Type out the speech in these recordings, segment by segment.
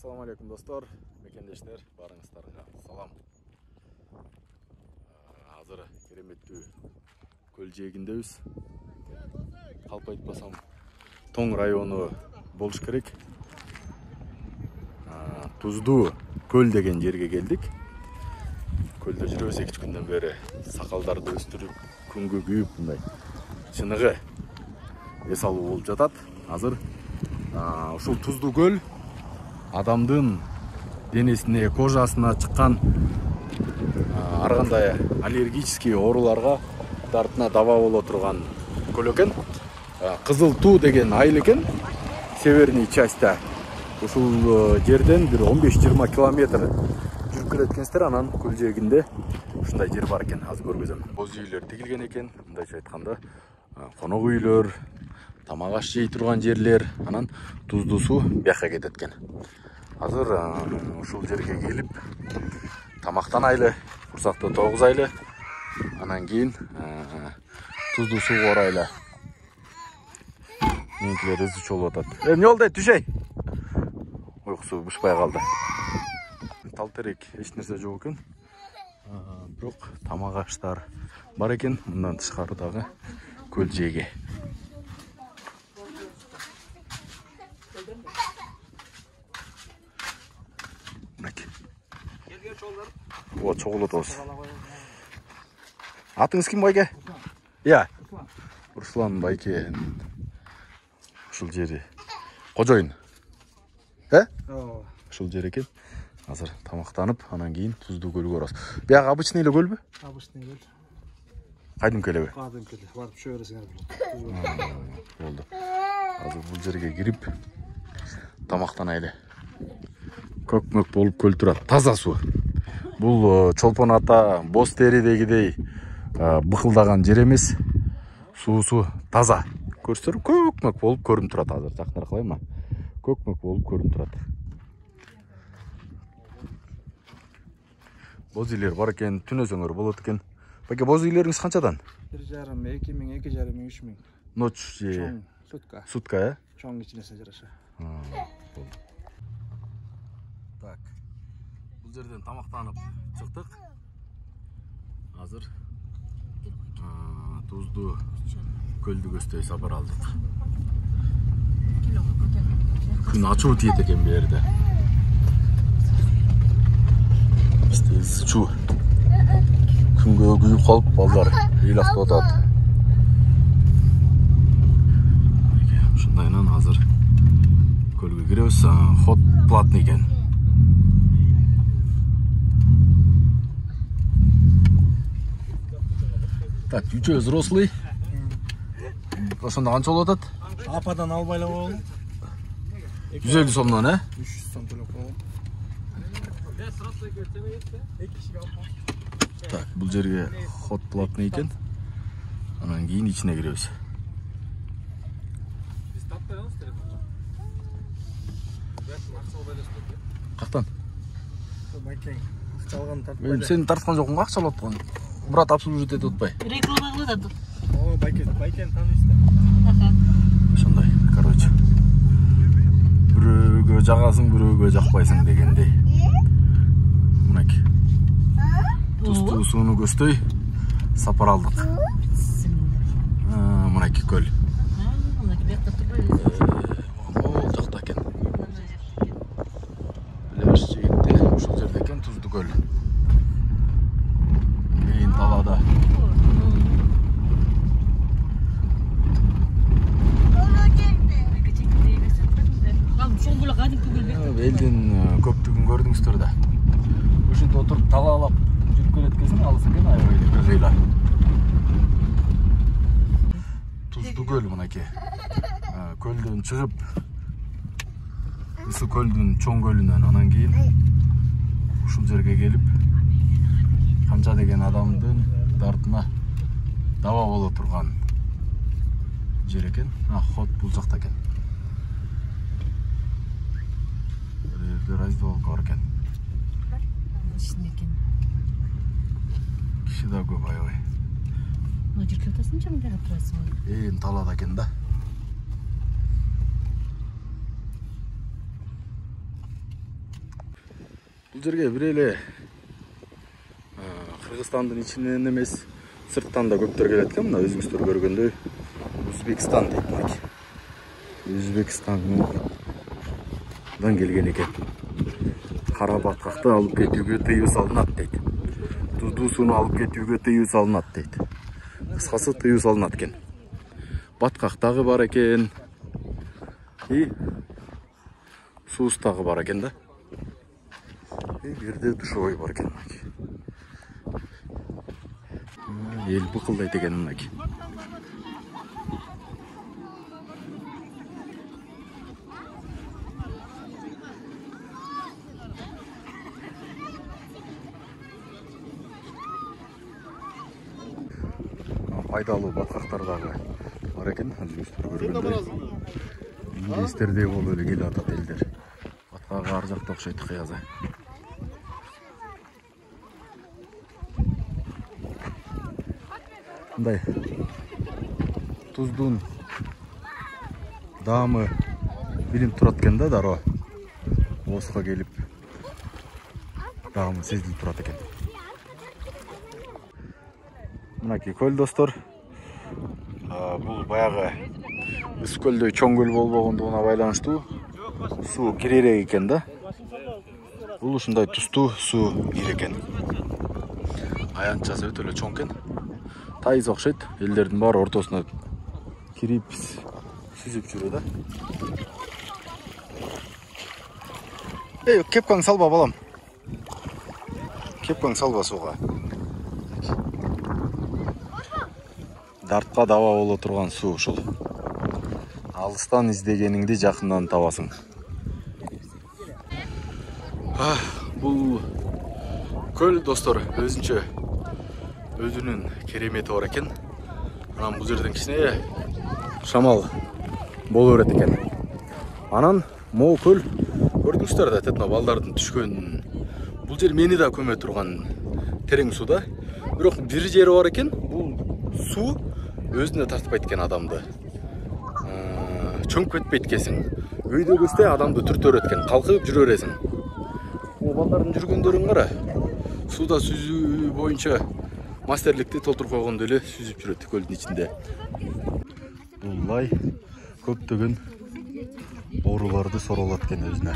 Assalamu alaikum dostlar, mekендештер, барыңыздарга салам. Азыр кереметтүү көл жээгиндебиз. Калп айтпасам, Тоң району болуш керек. Туздуу көл деген жерге келдик. Көлдө жүрөбүз 2 күндөн бери. Сакалдарды өстүрүп, күнгө күйүп мындай чыныгы эс алуу болуп жатат. Азыр ушул туздуу көл адамдын денесине, кожасына чыккан ар кандай аллергический ооруларга дартына даба боло турган көл экен. Кызыл Туу деген айыл экен. Северный частьта. Ушул жерден бир 15-20 километр жүрүп келеткенсиздер, анан көл жээгинде ушундай жер бар экен. Азыр көргөзөм. Боз үйлөр тигилген экен. Мындайча айтканда, конок үйлөр, тамак аш жей турган жерлер, анан туздуу суу бияка кетет экен. Азыр ушул жерге келип тамактанайлы, курсакты тогузайлы, анан кийин туздуу сууга орайлы. Меникилер ызы чолуп атат. Эмне болду, түшөй? Уйкусу бушпай калды. Тал терек эч нерсе жок экен. Бирок тамак аштар бар экен. Мындан тышкары дагы көл жээги. Вот, чогулут осы. Атыңыз ким, байке? Иә. Руслан байке. Ушул жери кожоюн. Ушул жер экен. Азыр тамактанып, анан кийин туздуу көлгө барабыз. Бияга обычный эле көлбү? Обычный көл. Кайдымкы элеби? Кайдымкы эле. Барып түшө бересиңер болот. Болду. Азыр бул жерге кирип тамактанайлы. Көкмөк болуп көл турат. Таза суу. Бул Чолпон ата боз теридегидей быкылдаган жер эмес. Суусу таза. Көрсөтөр көкмөк болуп көрүнүп турат. Азыр жакыныраак кылайынбы? Көкмөк болуп көрүнүп турат. Боз үйлөр бар экен, түнөсөңөр болот экен. Баке, боз үйлөрүңүз канчадан? 1,5, 2,000, 2,5, 3,000. Ночь же? Сутка. Сутка, чоң кичинесе жараша. Так. Бул жерден тамактанып чыктык. Азыр туздуу көлдү көздөй сапар алдык. Күн ачуу тиет экен бу жерде. Бизде ызчуу. Күнгө күйүп калып, балдар ыйлактап атат. Ушундайынан азыр көлгө киребиз. Ход платный экен. Так, үчөө взрослый. Ошондо канча болуп атат? Ападан албайлап болду. 150 сомдон, 300 сом төлөп койгон. Так, бул жерге ход платный экен. Анан кийин ичине киребиз. Кактан? Байкең, акча алган тартпай. Мен сени тарткан жокмун, акча алып аткан. Мурат обслуживать этип атпай. Реклама кылып атат. О, байкени тааныйсыздар. Ошондой, короче. Бирөөгө жагасың, бирөөгө жакпайсың дегендей. Мынакей. Туздуу сууну көздөй сапар алдык. Мынакей көл. Мынакей бияқта турбайбы? Могул жакта экен. Пляж жээгинде ушул жерде экен туздуу көл. Эйин талаада. Элдин көптүгүн көрдүңүздөр да. Ушинтип отуруп талаалап жүрүп келеткесин алыс экен, аябай кыйла. Туздуу көл мынакей. Көлдөн чыгып, Ысыл көлдүн чоң көлүнөн анан кийин ушул жерге келип, канча деген адамдын дартына даба боло турган жер экен. Ход бул жакта экен. Раздевалка бар экен. Киши да көп аябай. Мына жерге отасың, жаман карап турасың. Ээн талаада экен да. Бұл жерге бір еле Қырғызстандың içinden емес, сырттан да көптер келеді екен. Мына өзіңіздер көргендей Өзбекстан дейді. Өзбекстандан келген екен. Қара батқақты алып кетуге тыйым салынады дейді. Тұзды суны алып кетуге тыйым салынады дейді. Қысқасы тыйым салынады екен. Батқақтағы бар екен. И суыстағы бар екен да. Жерде душевой бар екен. Ел бұқылдайды екен мынаки. Пайдалы батқақтардағы бар екен. Өзіңіздер көргендей. Инвестерде бол өлі келе атат елдер. Батқаға ар жақта ұқсайды қиязы. Мындай тұздың дамы білініп тұрады екен да даро. Осыға келіп дамы сезіліп тұрады екен. Мынаки көл достар. Бұл баяғы Үскөлдөй чоң көл болбогондугуна байланыштуу суу киререк экен да. Бул ушундай тустуу суу кир экен. Аянтчасы өтө эле чоң экен. Тайыз окшойт. Элдердин баары ортосуна кирип сүзүп жүрөт да. Кепкаң салба балам. Кепкаң салба сууга. Дартка даба боло турган суу ушул. Алыстан издегеніңді жақындан табасың. Бұл көл достар өзінше өзінің кереметі бар екен. Анан бұл жерден кішіне шамал болу өрет екен. Анан мол көл көрдіңіздер да тетна балдардың түшкөнін. Бұл жер мені да көме тұрған терең суда. Бирок бір жері бар екен. Бұл су өзіне тартпайды екен адамды. Чөңк кетпейт кесің. Өйдө көсте адамды түртөр еткен, қалқып жүрө бересің. О балдардың жүргөндөрүн кара. Суда сүзүү боюнча мастерликти толтуруп койгондой эле сүзүп жүрөт көлдүн ичинде. Булай көптөгөн ооруларды соролот экен өзүнө.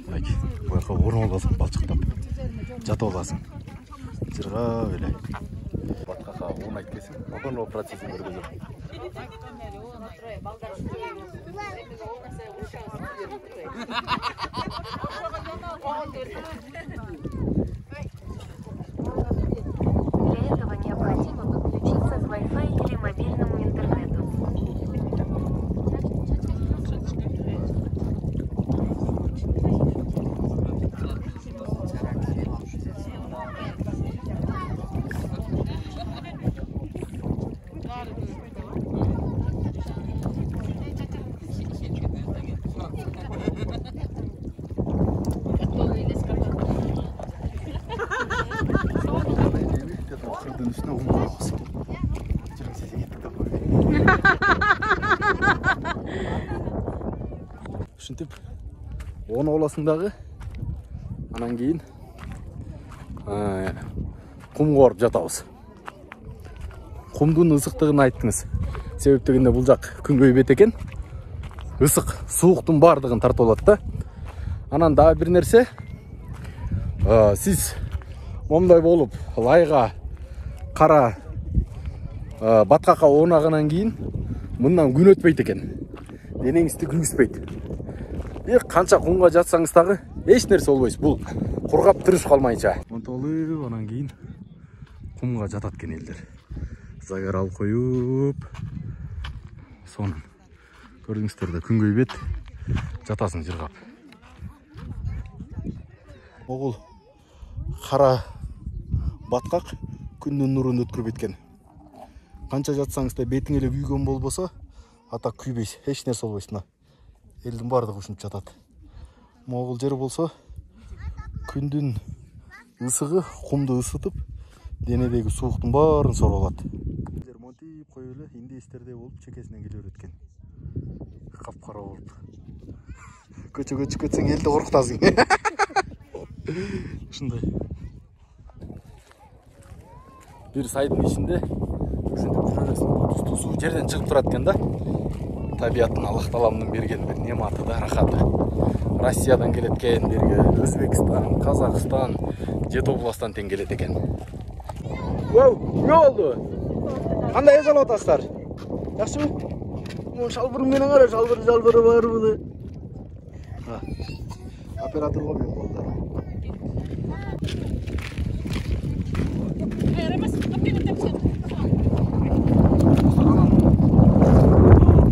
Мына буяка орнолосуң балчыктап. Жатып аласың. Жыргап эле. Баткака оңайт кесиң. Ошондой процессин көргөзөм. Для этого необходимо подключиться к Wi-Fi или мобильному интернету. Ушинтип оны оласың дагы. Анан кийин кумга барып жатабыз. Кумдун ысыктыгын айттыңыз. Себептегенде бул жак күнгөйбөт экен. Ысык, сууктун бардыгын тартып алат да. Анан дагы бир нерсе, сиз момундай болуп лайга кара баткакка оонагандан кийин мындан күн өтпөйт экен. Денеңизди күйгүзбөйт. Канча кумга жатсаңыз дагы эч нерсе болбойсуз. Бул кургап туруш калмайча. Монтолуп анан кийин кумга жатат экен элдер. Загар алып коюп, сонун көрдүңүздөр да күнгөйбөт жатасың жыргап. Огул кара баткак күндүн нурун өткөрбөйт экен. Канча жатсаңыз да бетиң эле күйгөн болбосо, ата күйбөйсүз, эч нерсе болбойсуз. Элдин бардыгы ушинтип жатат. Могул жер болсо күндүн ысыгы кумду ысытып, денедеги сууктун баарын сорып алат. Жер монтип коюп эле индестердей болуп чекесинен келе берет экен. Капкара болуп. Көчөгө чыгып кетсең элди коркутасың. Ушундай. Bir сайдын ичинде ушинтип жүрө бересиң. Тузду суу жерден чыгып турат экен да. Табиаттын Аллах Тааланын берген бир нематы да, рахаты. Россиядан келет экен, берге Өзбекстан, Казакстан, Жети областан тең келет экен. Воу, эмне болду? Кандай эс алып атасыздар? Жакшыбы? Шалбырым менен кара, шалбыры барбы? Операторго мен болду.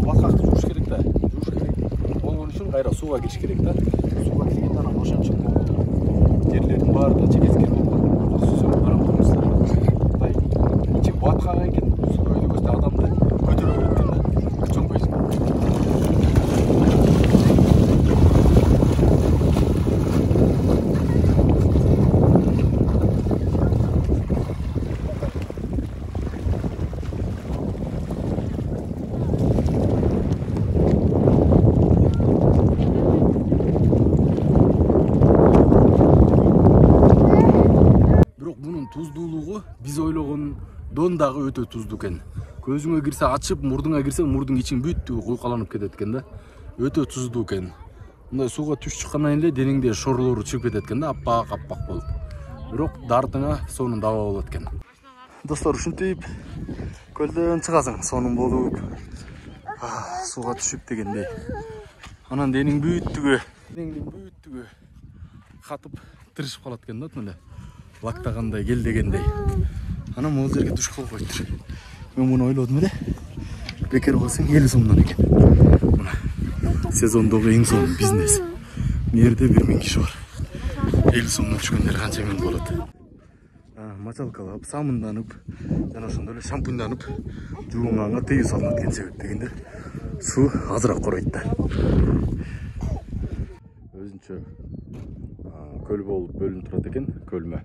Баткакты жууш керек да. Жууш керек. Болгон үчүн кайра сууга кириш керек да. Сууга киргенде анан ошончо болот. Жерлердин баары чекескер болуп калат. Карап турмуздар. Мындай ичи баткак экен. Суу өйдөгөстө адамды көтөрө берет экен да. Чоңкойсуң. Туздуулугу биз ойлогондон дагы өтө туздуу экен. Көзүңө кирсе ачып, мурдуңа кирсе мурдуң ичин бүттү куйкаланып кетет экен да. Өтө туздуу экен. Мындай сууга түш чыккандан эле денеңде шорлору чыгып кетет экен да, аппак болуп. Бирок дартыңа сонун даба болот экен. Достор, ушинтип көлдөн чыгасың, сонун болуп, сууга түшүп дегендей. Анан денең бүттүгү катып тырышып калат экен да, эле. Лактагандай, кел дегендей. Анан могул жерге душ кылып коюптур. Мен муну ойлодум эле. Бекер болсоң 50 сомдон экен. Мына сезондогу эң сонун бизнес. Бу жерде 1000 киши бар. 50 сомдон түшкөндөр канча миң болот. Мачалкалап, самынданып, жана ошондой эле шампуньданып, жууңаңа тыюу салынат экен себеп дегенде суу азыраак коройт да. Өзүнчө көл болуп бөлүнүп турат экен, көлмө.